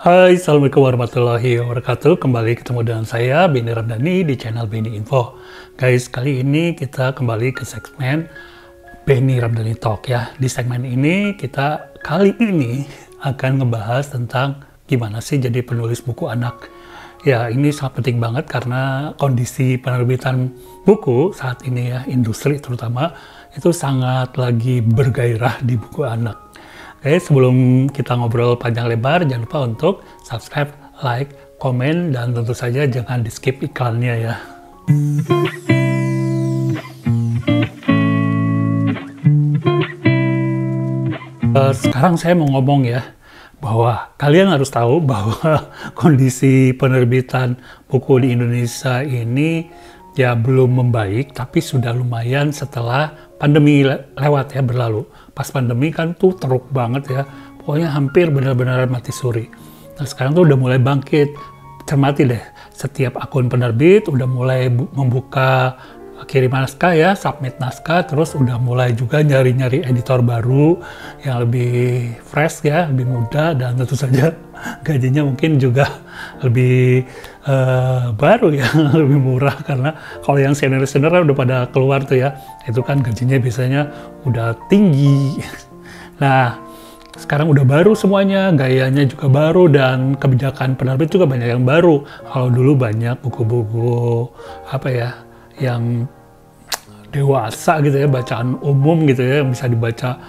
Hai, Assalamualaikum warahmatullahi wabarakatuh. Kembali ketemu dengan saya, Benny Ramdhani, di channel Benny Info. Guys, kali ini kita kembali ke segmen Benny Ramdhani Talk ya. Di segmen ini kita kali ini akan ngebahas tentang gimana sih jadi penulis buku anak. Ya, ini sangat penting banget karena kondisi penerbitan buku saat ini ya, industri terutama, itu sangat lagi bergairah di buku anak. Oke, sebelum kita ngobrol panjang lebar, jangan lupa untuk subscribe, like, komen, dan tentu saja jangan di skip iklannya ya. Sekarang saya mau ngomong ya, bahwa kalian harus tahu bahwa kondisi penerbitan buku di Indonesia ini ya belum membaik, tapi sudah lumayan setelah pandemi lewat ya, berlalu. Pas pandemi kan tuh teruk banget ya, pokoknya hampir benar-benar mati suri. Nah sekarang tuh udah mulai bangkit, cermati deh, setiap akun penerbit udah mulai membuka kirim naskah ya, submit naskah, terus udah mulai juga nyari-nyari editor baru yang lebih fresh ya, lebih muda, dan tentu saja gajinya mungkin juga lebih baru ya, lebih murah, karena kalau yang senior-senior udah pada keluar tuh ya, itu kan gajinya biasanya udah tinggi. Nah sekarang udah baru semuanya, gayanya juga baru, dan kebijakan penerbit juga banyak yang baru. Kalau dulu banyak buku-buku apa ya, yang dewasa gitu ya, bacaan umum gitu ya, yang bisa dibaca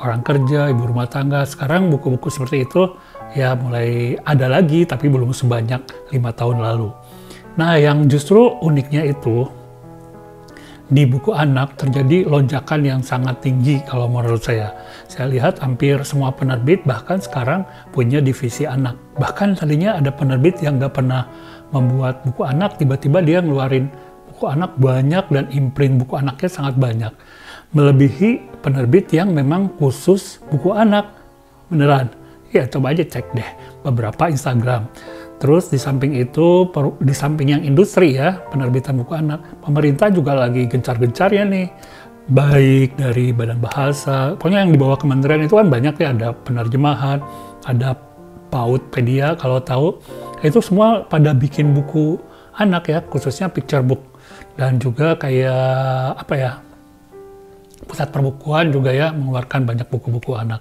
orang kerja, ibu rumah tangga. Sekarang buku-buku seperti itu ya mulai ada lagi, tapi belum sebanyak 5 tahun lalu. Nah yang justru uniknya itu, di buku anak terjadi lonjakan yang sangat tinggi kalau menurut saya. Saya lihat hampir semua penerbit bahkan sekarang punya divisi anak. Bahkan tadinya ada penerbit yang nggak pernah membuat buku anak, tiba-tiba dia ngeluarin buku anak banyak dan imprint buku anaknya sangat banyak. Melebihi penerbit yang memang khusus buku anak. Beneran. Ya coba aja cek deh beberapa Instagram. Terus di samping itu, di samping yang industri ya, penerbitan buku anak, pemerintah juga lagi gencar-gencarnya nih. Baik dari Badan Bahasa, pokoknya yang di bawah kementerian itu kan banyak ya, ada penerjemahan, ada Pautpedia kalau tahu. Itu semua pada bikin buku anak ya, khususnya picture book. Dan juga kayak apa ya, pusat perbukuan juga ya mengeluarkan banyak buku-buku anak.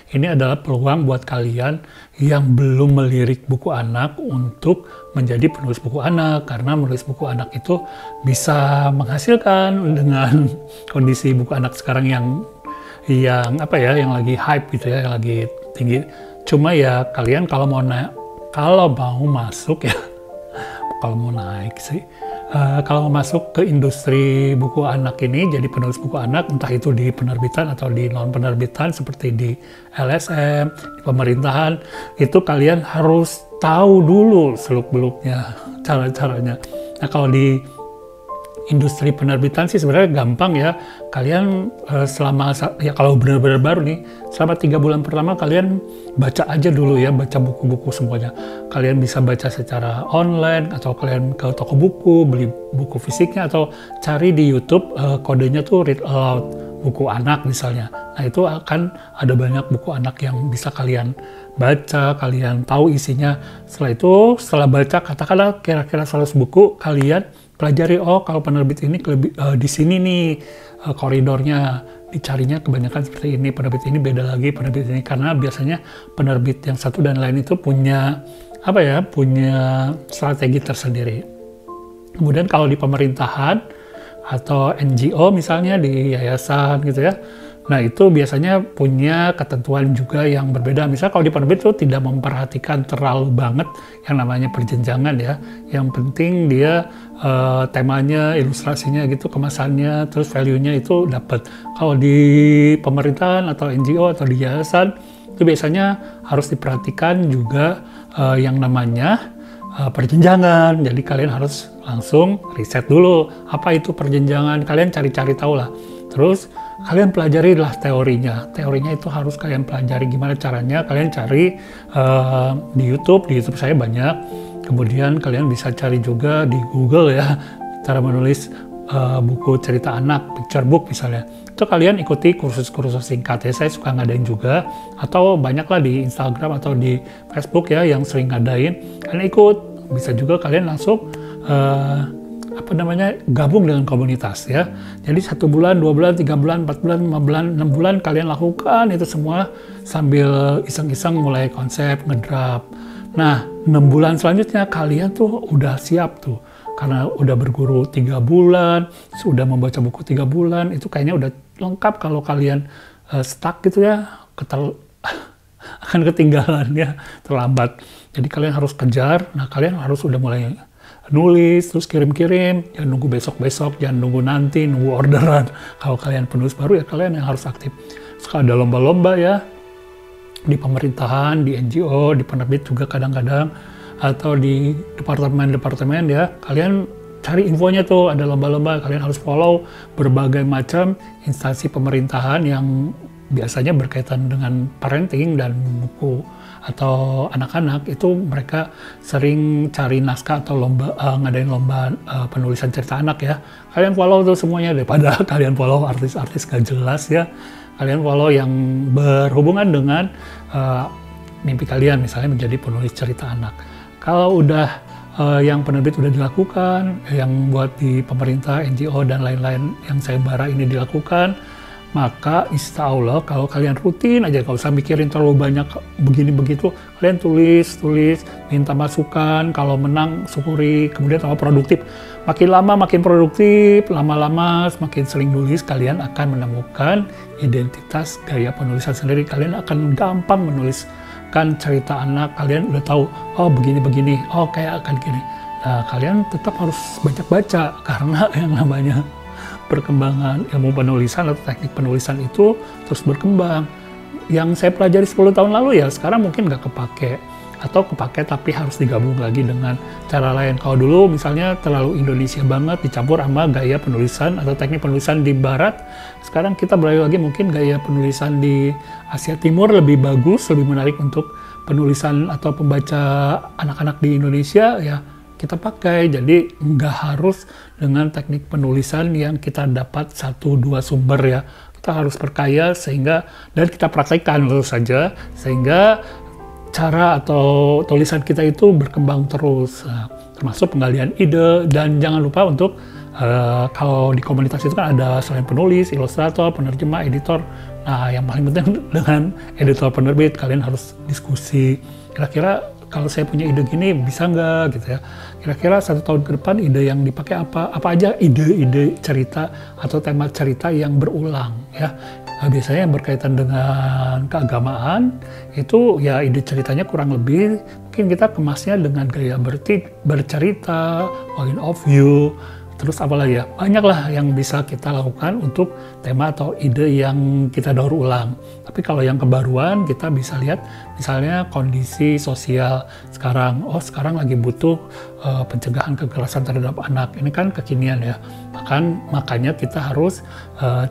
Ini adalah peluang buat kalian yang belum melirik buku anak untuk menjadi penulis buku anak, karena menulis buku anak itu bisa menghasilkan dengan kondisi buku anak sekarang yang apa ya, yang lagi hype gitu ya, yang lagi tinggi. Cuma ya kalian kalau mau masuk ya, kalau mau naik sih, kalau mau masuk ke industri buku anak ini, jadi penulis buku anak, entah itu di penerbitan atau di non-penerbitan seperti di LSM, di pemerintahan, itu kalian harus tahu dulu seluk-beluknya, cara-caranya. Nah kalau di industri penerbitan sih sebenarnya gampang ya. Kalian selama, ya kalau benar-benar baru nih, selama 3 bulan pertama kalian baca aja dulu ya, baca buku-buku semuanya. Kalian bisa baca secara online, atau kalian ke toko buku, beli buku fisiknya, atau cari di YouTube kodenya tuh read aloud, buku anak misalnya. Nah itu akan ada banyak buku anak yang bisa kalian baca, kalian tahu isinya. Setelah itu, setelah baca katakanlah kira-kira 100 buku, kalian pelajari, oh kalau penerbit ini di sini nih koridornya, dicarinya kebanyakan seperti ini, penerbit ini beda lagi, penerbit ini, karena biasanya penerbit yang satu dan lain itu punya apa ya, punya strategi tersendiri. Kemudian kalau di pemerintahan atau NGO misalnya, di yayasan gitu ya, nah itu biasanya punya ketentuan juga yang berbeda. Misalnya kalau di penerbit itu tidak memperhatikan terlalu banget yang namanya perjenjangan ya. Yang penting dia temanya, ilustrasinya gitu, kemasannya, terus value-nya itu dapat. Kalau di pemerintahan atau NGO atau di yayasan itu biasanya harus diperhatikan juga yang namanya perjenjangan. Jadi kalian harus langsung riset dulu apa itu perjenjangan, kalian cari-cari tahu lah. Terus kalian pelajari lah teorinya. Teorinya itu harus kalian pelajari gimana caranya. Kalian cari di YouTube saya banyak. Kemudian kalian bisa cari juga di Google ya, cara menulis buku cerita anak, picture book misalnya, itu kalian ikuti kursus-kursus singkat ya. Saya suka ngadain juga, atau banyaklah di Instagram atau di Facebook ya yang sering ngadain. Kalian ikut, bisa juga kalian langsung gabung dengan komunitas ya. Jadi 1 bulan, 2 bulan, 3 bulan, 4 bulan, 5 bulan, 6 bulan kalian lakukan itu semua sambil iseng-iseng mulai konsep, ngedraft. Nah, 6 bulan selanjutnya kalian tuh udah siap tuh. Karena udah berguru 3 bulan, sudah membaca buku 3 bulan, itu kayaknya udah lengkap. Kalau kalian stuck gitu ya, akan ketinggalan ya, terlambat. Jadi kalian harus kejar. Nah, kalian harus udah mulai nulis, terus kirim-kirim, jangan nunggu besok-besok, jangan nunggu nanti, nunggu orderan. Kalau kalian penulis baru ya kalian yang harus aktif. Sekarang ada lomba-lomba ya, di pemerintahan, di NGO, di penerbit juga kadang-kadang, atau di departemen-departemen ya, kalian cari infonya tuh, ada lomba-lomba, kalian harus follow berbagai macam instansi pemerintahan yang biasanya berkaitan dengan parenting dan buku atau anak-anak. Itu mereka sering cari naskah atau ngadain lomba penulisan cerita anak ya. Kalian follow tuh semuanya, daripada kalian follow artis-artis gak jelas ya. Kalian follow yang berhubungan dengan mimpi kalian, misalnya menjadi penulis cerita anak. Kalau udah yang penerbit udah dilakukan, yang buat di pemerintah, NGO dan lain-lain yang sayembara ini dilakukan, maka insya Allah kalau kalian rutin aja, gak usah mikirin terlalu banyak begini begitu, kalian tulis, minta masukan, kalau menang syukuri, kemudian tambah produktif. Makin lama makin produktif, lama-lama semakin sering nulis, kalian akan menemukan identitas gaya penulisan sendiri. Kalian akan gampang menuliskan cerita anak, kalian udah tahu, oh begini-begini, oh kayak akan gini. Nah, kalian tetap harus banyak baca, karena yang namanya perkembangan ilmu penulisan atau teknik penulisan itu terus berkembang. Yang saya pelajari 10 tahun lalu ya sekarang mungkin nggak kepake, atau kepake tapi harus digabung lagi dengan cara lain. Kalau dulu misalnya terlalu Indonesia banget dicampur sama gaya penulisan atau teknik penulisan di barat, sekarang kita beralih lagi mungkin gaya penulisan di Asia Timur lebih bagus, lebih menarik untuk penulisan atau pembaca anak-anak di Indonesia ya, kita pakai. Jadi nggak harus dengan teknik penulisan yang kita dapat 1-2 sumber ya. Kita harus perkaya dan kita praktekkan tentu saja, sehingga cara atau tulisan kita itu berkembang terus. Nah, termasuk penggalian ide, dan jangan lupa untuk kalau di komunitas itu kan ada selain penulis, ilustrator, penerjemah, editor. Nah, yang paling penting dengan editor penerbit kalian harus diskusi. Kira-kira kalau saya punya ide gini bisa nggak gitu ya, kira-kira 1 tahun ke depan ide yang dipakai apa aja, ide-ide cerita atau tema cerita yang berulang ya. Nah, biasanya yang berkaitan dengan keagamaan itu ya ide ceritanya kurang lebih mungkin kita kemasnya dengan gaya bercerita, point of view, terus apalagi ya, banyaklah yang bisa kita lakukan untuk tema atau ide yang kita daur ulang. Tapi kalau yang kebaruan, kita bisa lihat misalnya kondisi sosial sekarang. Oh, sekarang lagi butuh pencegahan kekerasan terhadap anak. Ini kan kekinian ya. Makanya kita harus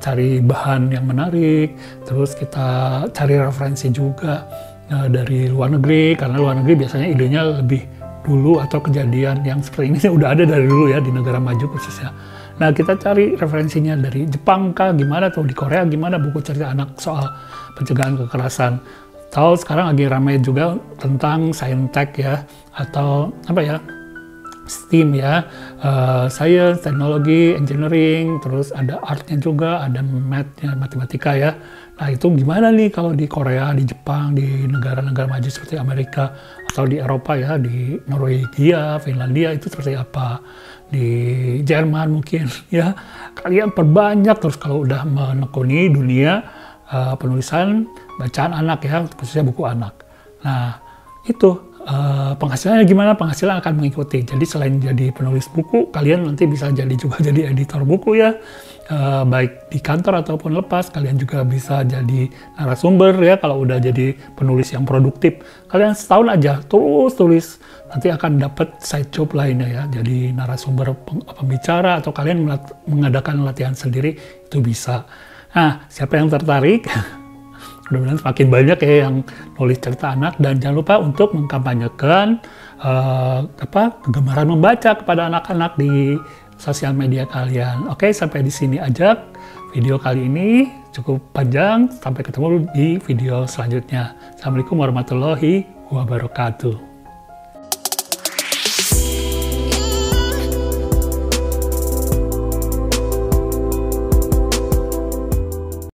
cari bahan yang menarik, terus kita cari referensi juga dari luar negeri, karena luar negeri biasanya idenya lebih dulu, atau kejadian yang seperti ini udah ada dari dulu ya di negara maju khususnya. Nah, kita cari referensinya dari Jepang kah, gimana tuh, di Korea gimana buku cerita anak soal pencegahan kekerasan. Atau sekarang lagi ramai juga tentang saintek ya, atau apa ya, STEAM ya, science, teknologi, engineering, terus ada artnya juga, ada mathnya, matematika ya. Nah, itu gimana nih kalau di Korea, di Jepang, di negara-negara maju seperti Amerika, atau di Eropa ya, di Norwegia, Finlandia itu seperti apa, di Jerman mungkin ya. Kalian perbanyak terus kalau udah menekuni dunia penulisan bacaan anak ya, khususnya buku anak. Nah, itu penghasilannya gimana? Penghasilan akan mengikuti. Jadi selain jadi penulis buku, kalian nanti bisa juga jadi editor buku ya, baik di kantor ataupun lepas. Kalian juga bisa jadi narasumber ya, kalau udah jadi penulis yang produktif. Kalian setahun aja terus tulis, nanti akan dapat side job lainnya ya, jadi narasumber pembicara, atau kalian mengadakan latihan sendiri, itu bisa. Nah, siapa yang tertarik? Mudah-mudahan semakin banyak ya yang nulis cerita anak, dan jangan lupa untuk mengkampanyekan kegemaran membaca kepada anak-anak di sosial media kalian. Oke, sampai di sini aja video kali ini, cukup panjang. Sampai ketemu di video selanjutnya. Assalamualaikum warahmatullahi wabarakatuh.